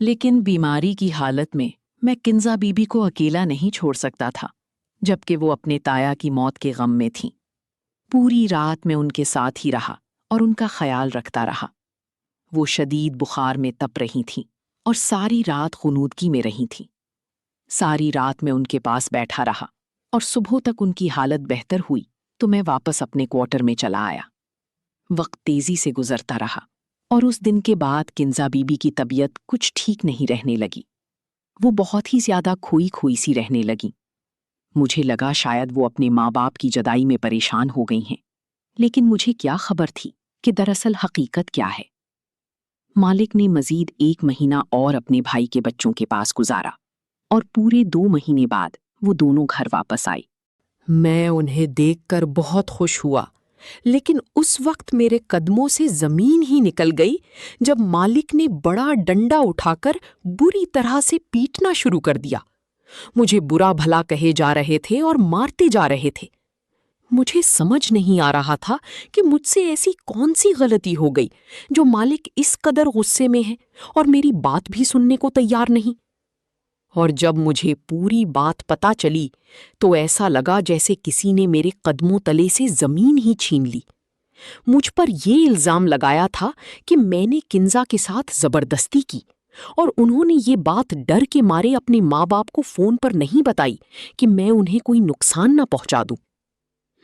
لیکن بیماری کی حالت میں کنزا بی بی کو اکیلا نہیں چھوڑ سکتا تھا، جبکہ وہ اپنے تایا کی موت کے غم میں تھیں۔ پوری رات میں ان کے ساتھ ہی رہا اور ان کا خیال رکھتا رہا۔ وہ شدید بخار میں تپ رہی تھیں اور ساری رات غنودگی میں رہی تھیں۔ ساری رات میں ان کے پاس بیٹھا رہا اور صبح تک ان کی حالت بہتر ہوئی تو میں واپس اپنے کوارٹر میں چلا آیا۔ وقت تیزی سے گزرتا رہا اور اس دن کے بعد کنزا بی بی کی طبیعت کچھ ٹھیک نہیں رہنے لگی۔ وہ بہت ہی زیادہ کھوئی کھوئی سی رہنے لگی۔ مجھے لگا شاید وہ اپنے ماں باپ کی جدائی میں پریشان ہو گئی ہیں، لیکن مجھے کیا خبر تھی کہ دراصل حقیقت کیا ہے۔ مالک نے مزید 1 مہینہ اور اپنے بھائی کے بچوں کے پاس گزارا اور پورے 2 مہینے بعد وہ دونوں گھر واپس آئے۔ میں انہیں دیکھ کر بہت خوش ہوا، لیکن اس وقت میرے قدموں سے زمین ہی نکل گئی جب مالک نے بڑا ڈنڈا اٹھا کر بری طرح سے پیٹنا شروع کر دیا۔ مجھے برا بھلا کہے جا رہے تھے اور مارتے جا رہے تھے۔ مجھے سمجھ نہیں آ رہا تھا کہ مجھ سے ایسی کون سی غلطی ہو گئی جو مالک اس قدر غصے میں ہے اور میری بات بھی سننے کو تیار نہیں۔ اور جب مجھے پوری بات پتہ چلی تو ایسا لگا جیسے کسی نے میرے قدموں تلے سے زمین ہی چھین لی۔ مجھ پر یہ الزام لگایا تھا کہ میں نے کنزا کے ساتھ زبردستی کی، اور انہوں نے یہ بات ڈر کے مارے اپنے ماں باپ کو فون پر نہیں بتائی کہ میں انہیں کوئی نقصان نہ پہنچا دوں۔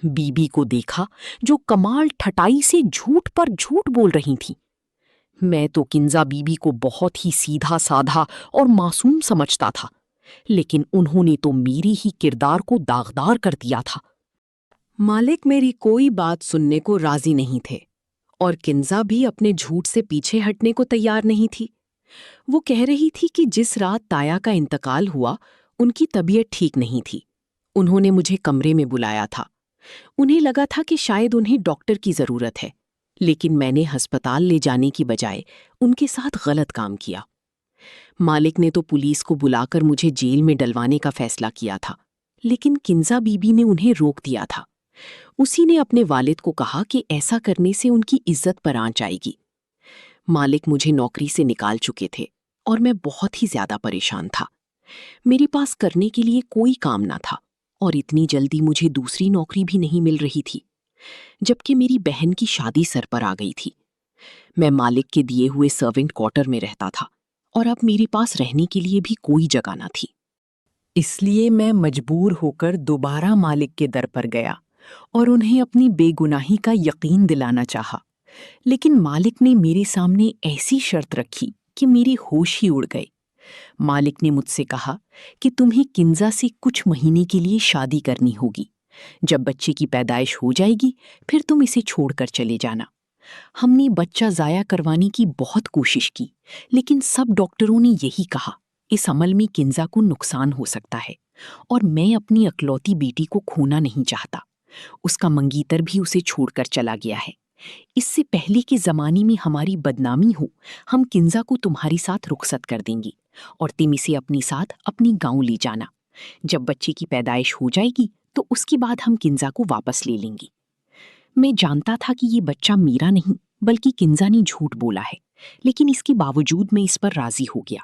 بی بی کو دیکھا جو کمال ٹھٹائی سے جھوٹ پر جھوٹ بول رہی تھی۔ میں تو کنزا بی بی کو بہت ہی سیدھا سادھا اور معصوم سمجھتا تھا، لیکن انہوں نے تو میری ہی کردار کو داغدار کر دیا تھا۔ مالک میری کوئی بات سننے کو راضی نہیں تھے اور کنزا بھی اپنے جھوٹ سے پیچھے ہٹنے کو تیار نہیں تھی۔ وہ کہہ رہی تھی کہ جس رات تایا کا انتقال ہوا ان کی طبیعت ٹھیک نہیں تھی۔ انہوں نے مجھے کمرے میں بلایا تھا۔ انہیں لگا تھا کہ شاید انہیں ڈاکٹر کی ضرورت ہے، لیکن میں نے ہسپتال لے جانے کی بجائے ان کے ساتھ غلط کام کیا۔ مالک نے تو پولیس کو بلا کر مجھے جیل میں ڈلوانے کا فیصلہ کیا تھا، لیکن کنزا بی بی نے انہیں روک دیا تھا۔ اسی نے اپنے والد کو کہا کہ ایسا کرنے سے ان کی عزت پر آنچ آئے گی۔ مالک مجھے نوکری سے نکال چکے تھے اور میں بہت ہی زیادہ پریشان تھا۔ میرے پاس کرنے کے لیے کوئی کام نہ تھا اور اتنی جلدی مجھے دوسری نوکری بھی نہیں مل رہی تھی، جبکہ میری بہن کی شادی سر پر آ گئی تھی۔ میں مالک کے دیے ہوئے سرونٹ کوارٹر میں رہتا تھا اور اب میرے پاس رہنے کے لیے بھی کوئی جگہ نہ تھی۔ اس لیے میں مجبور ہو کر دوبارہ مالک کے در پر گیا اور انہیں اپنی بے گناہی کا یقین دلانا چاہا، لیکن مالک نے میرے سامنے ایسی شرط رکھی کہ میری ہوش ہی اڑ گئے۔ مالک نے مجھ سے کہا کہ تمہیں کنزا سے کچھ مہینے کے لیے شادی کرنی ہوگی۔ جب بچے کی پیدائش ہو جائے گی پھر تم اسے چھوڑ کر چلے جانا۔ ہم نے بچہ ضائع کروانے کی بہت کوشش کی، لیکن سب ڈاکٹروں نے یہی کہا اس عمل میں کنزا کو نقصان ہو سکتا ہے، اور میں اپنی اکلوتی بیٹی کو کھونا نہیں چاہتا۔ اس کا منگیتر بھی اسے چھوڑ کر چلا گیا ہے۔ اس سے پہلے کہ زمانے میں ہماری بدنامی ہو، ہم کنزا کو تمہاری ساتھ رخصت کر دیں گی اور تم اسے اپنی ساتھ اپنی گاؤں لے جانا۔ جب بچے کی پیدائش ہو جائے گی تو اس کے بعد ہم کنزا کو واپس لے لیں گے۔ میں جانتا تھا کہ یہ بچہ میرا نہیں بلکہ کنزا نے جھوٹ بولا ہے، لیکن اس کے باوجود میں اس پر راضی ہو گیا۔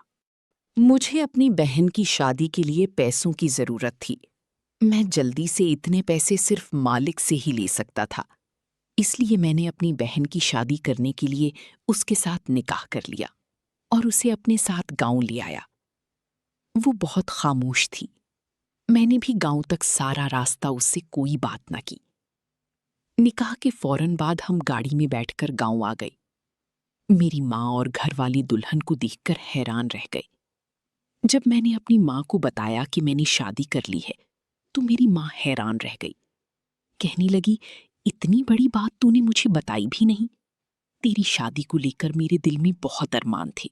مجھے اپنی بہن کی شادی کے لیے پیسوں کی ضرورت تھی۔ میں جلدی سے اتنے پیسے صرف مالک سے ہی لے سکتا تھا، اس لیے میں نے اپنی بہن کی شادی کرنے کے لیے اس کے ساتھ نکاح کر لیا اور اسے اپنے ساتھ گاؤں لے آیا۔ وہ بہت خاموش تھی۔ میں نے بھی گاؤں تک سارا راستہ اس سے کوئی بات نہ کی۔ نکاح کے فوراً بعد ہم گاڑی میں بیٹھ کر گاؤں آ گئے۔ میری ماں اور گھر والی دلہن کو دیکھ کر حیران رہ گئے۔ جب میں نے اپنی ماں کو بتایا کہ میں نے شادی کر لی ہے تو میری ماں حیران رہ گئی۔ کہنے لگی، اتنی بڑی بات تو نے مجھے بتائی بھی نہیں۔ تیری شادی کو لے کر میرے دل میں بہت ارمان تھے،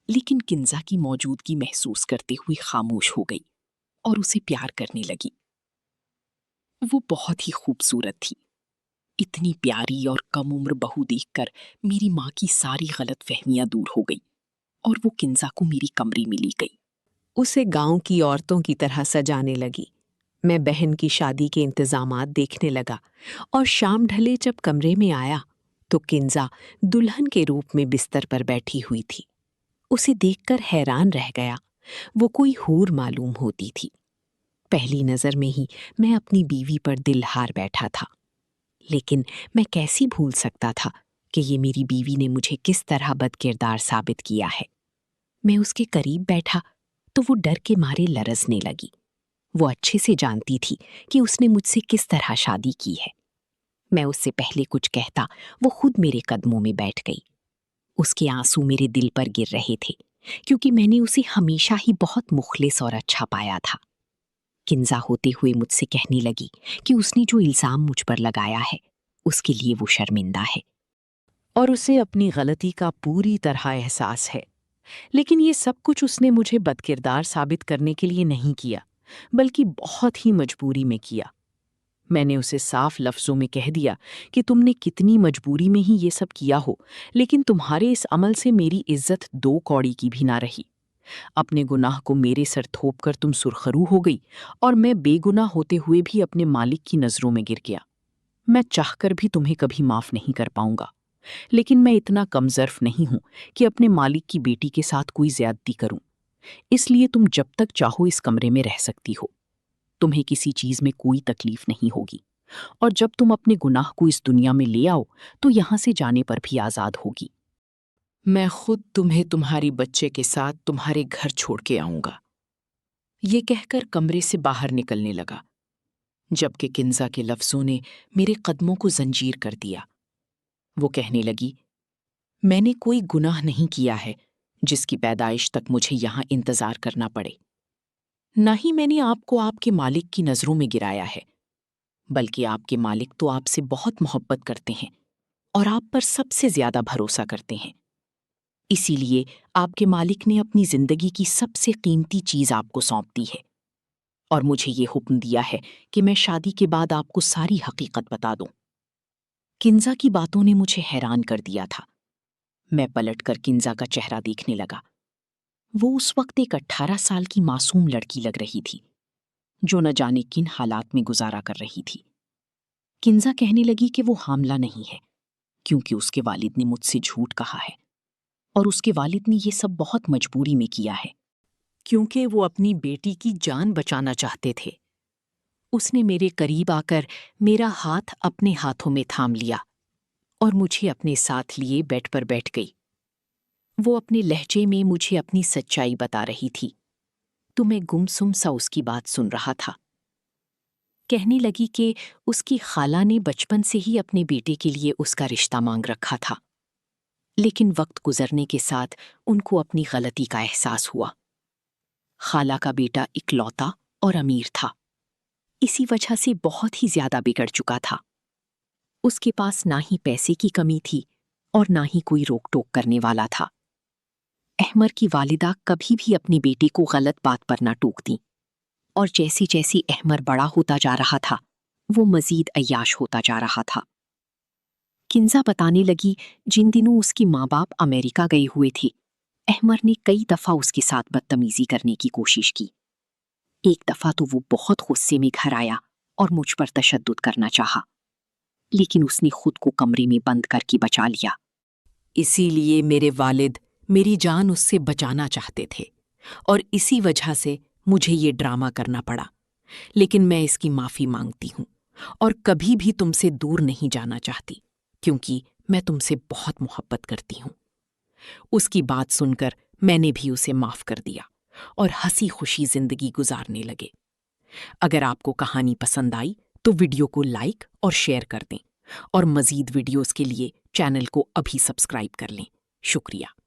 لیکن کنزا کی موجودگی محسوس کرتے ہوئے خاموش ہو گئی اور اسے پیار کرنے لگی۔ وہ بہت ہی خوبصورت تھی۔ اتنی پیاری اور کم عمر بہو دیکھ کر میری ماں کی ساری غلط فہمیاں دور ہو گئی اور وہ کنزا کو میری کمرے میں لی گئی۔ اسے گاؤں کی عورتوں کی طرح سجانے لگی۔ میں بہن کی شادی کے انتظامات دیکھنے لگا اور شام ڈھلے جب کمرے میں آیا تو کنزا دلہن کے روپ میں بستر پر بیٹھی ہوئی تھی۔ اسے دیکھ کر حیران رہ گیا۔ وہ کوئی حور معلوم ہوتی تھی۔ پہلی نظر میں ہی میں اپنی بیوی پر دل ہار بیٹھا تھا، لیکن میں کیسی بھول سکتا تھا کہ یہ میری بیوی نے مجھے کس طرح بد کردار ثابت کیا ہے۔ میں اس کے قریب بیٹھا تو وہ ڈر کے مارے لرزنے لگی۔ وہ اچھے سے جانتی تھی کہ اس نے مجھ سے کس طرح شادی کی ہے۔ میں اس سے پہلے کچھ کہتا وہ خود میرے قدموں میں بیٹھ گئی۔ اس کے آنسو میرے دل پر گر رہے تھے، کیونکہ میں نے اسے ہمیشہ ہی بہت مخلص اور اچھا پایا تھا۔ کنزا ہوتے ہوئے مجھ سے کہنے لگی کہ اس نے جو الزام مجھ پر لگایا ہے اس کے لیے وہ شرمندہ ہے، اور اسے اپنی غلطی کا پوری طرح احساس ہے۔ لیکن یہ سب کچھ اس نے مجھے بدکردار ثابت کرنے کے لیے نہیں کیا، بلکہ بہت ہی مجبوری میں کیا۔ میں نے اسے صاف لفظوں میں کہہ دیا کہ تم نے کتنی مجبوری میں ہی یہ سب کیا ہو، لیکن تمہارے اس عمل سے میری عزت 2 کوڑی کی بھی نہ رہی۔ اپنے گناہ کو میرے سر تھوپ کر تم سرخرو ہو گئی، اور میں بے گناہ ہوتے ہوئے بھی اپنے مالک کی نظروں میں گر گیا۔ میں چاہ کر بھی تمہیں کبھی معاف نہیں کر پاؤں گا، لیکن میں اتنا کم ظرف نہیں ہوں کہ اپنے مالک کی بیٹی کے ساتھ کوئی زیادتی کروں۔ اس لیے تم جب تک چاہو اس کمرے میں رہ سکتی ہو، تمہیں کسی چیز میں کوئی تکلیف نہیں ہوگی، اور جب تم اپنے گناہ کو اس دنیا میں لے آؤ تو یہاں سے جانے پر بھی آزاد ہوگی۔ میں خود تمہیں تمہاری بچے کے ساتھ تمہارے گھر چھوڑ کے آؤں گا۔ یہ کہہ کر کمرے سے باہر نکلنے لگا، جبکہ کنزا کے لفظوں نے میرے قدموں کو زنجیر کر دیا۔ وہ کہنے لگی، میں نے کوئی گناہ نہیں کیا ہے جس کی پیدائش تک مجھے یہاں انتظار کرنا پڑے۔ نہ ہی میں نے آپ کو آپ کے مالک کی نظروں میں گرایا ہے، بلکہ آپ کے مالک تو آپ سے بہت محبت کرتے ہیں اور آپ پر سب سے زیادہ بھروسہ کرتے ہیں۔ اسی لیے آپ کے مالک نے اپنی زندگی کی سب سے قیمتی چیز آپ کو سونپ دی ہے، اور مجھے یہ حکم دیا ہے کہ میں شادی کے بعد آپ کو ساری حقیقت بتا دوں۔ کنزا کی باتوں نے مجھے حیران کر دیا تھا۔ میں پلٹ کر کنزا کا چہرہ دیکھنے لگا۔ وہ اس وقت ایک 18 سال کی معصوم لڑکی لگ رہی تھی، جو نہ جانے کن حالات میں گزارا کر رہی تھی۔ کنزا کہنے لگی کہ وہ حاملہ نہیں ہے، کیونکہ اس کے والد نے مجھ سے جھوٹ کہا ہے، اور اس کے والد نے یہ سب بہت مجبوری میں کیا ہے، کیونکہ وہ اپنی بیٹی کی جان بچانا چاہتے تھے۔ اس نے میرے قریب آ کر میرا ہاتھ اپنے ہاتھوں میں تھام لیا اور مجھے اپنے ساتھ لیے بیڈ پر بیٹھ گئی۔ وہ اپنے لہجے میں مجھے اپنی سچائی بتا رہی تھی، تو میں گمسم سا اس کی بات سن رہا تھا۔ کہنے لگی کہ اس کی خالہ نے بچپن سے ہی اپنے بیٹے کے لیے اس کا رشتہ مانگ رکھا تھا، لیکن وقت گزرنے کے ساتھ ان کو اپنی غلطی کا احساس ہوا۔ خالہ کا بیٹا اکلوتا اور امیر تھا، اسی وجہ سے بہت ہی زیادہ بگڑ چکا تھا۔ اس کے پاس نہ ہی پیسے کی کمی تھی اور نہ ہی کوئی روک ٹوک کرنے والا تھا۔ احمر کی والدہ کبھی بھی اپنے بیٹے کو غلط بات پر نہ ٹوکتیں، اور جیسے جیسے احمر بڑا ہوتا جا رہا تھا وہ مزید عیاش ہوتا جا رہا تھا۔ کنزا بتانے لگی جن دنوں اس کی ماں باپ امریکہ گئے ہوئے تھے، احمر نے کئی دفعہ اس کے ساتھ بدتمیزی کرنے کی کوشش کی۔ ایک دفعہ تو وہ بہت غصے میں گھر آیا اور مجھ پر تشدد کرنا چاہا، لیکن اس نے خود کو کمرے میں بند کر کے بچا لیا۔ اسی لیے میرے والد میری جان اس سے بچانا چاہتے تھے، اور اسی وجہ سے مجھے یہ ڈرامہ کرنا پڑا، لیکن میں اس کی معافی مانگتی ہوں اور کبھی بھی تم سے دور نہیں جانا چاہتی، کیونکہ میں تم سے بہت محبت کرتی ہوں۔ اس کی بات سن کر میں نے بھی اسے معاف کر دیا اور ہنسی خوشی زندگی گزارنے لگے۔ اگر آپ کو کہانی پسند آئی تو ویڈیو کو لائک اور شیئر کر دیں، اور مزید ویڈیوز کے لیے چینل کو ابھی سبسکرائب کر لیں۔ شکریہ۔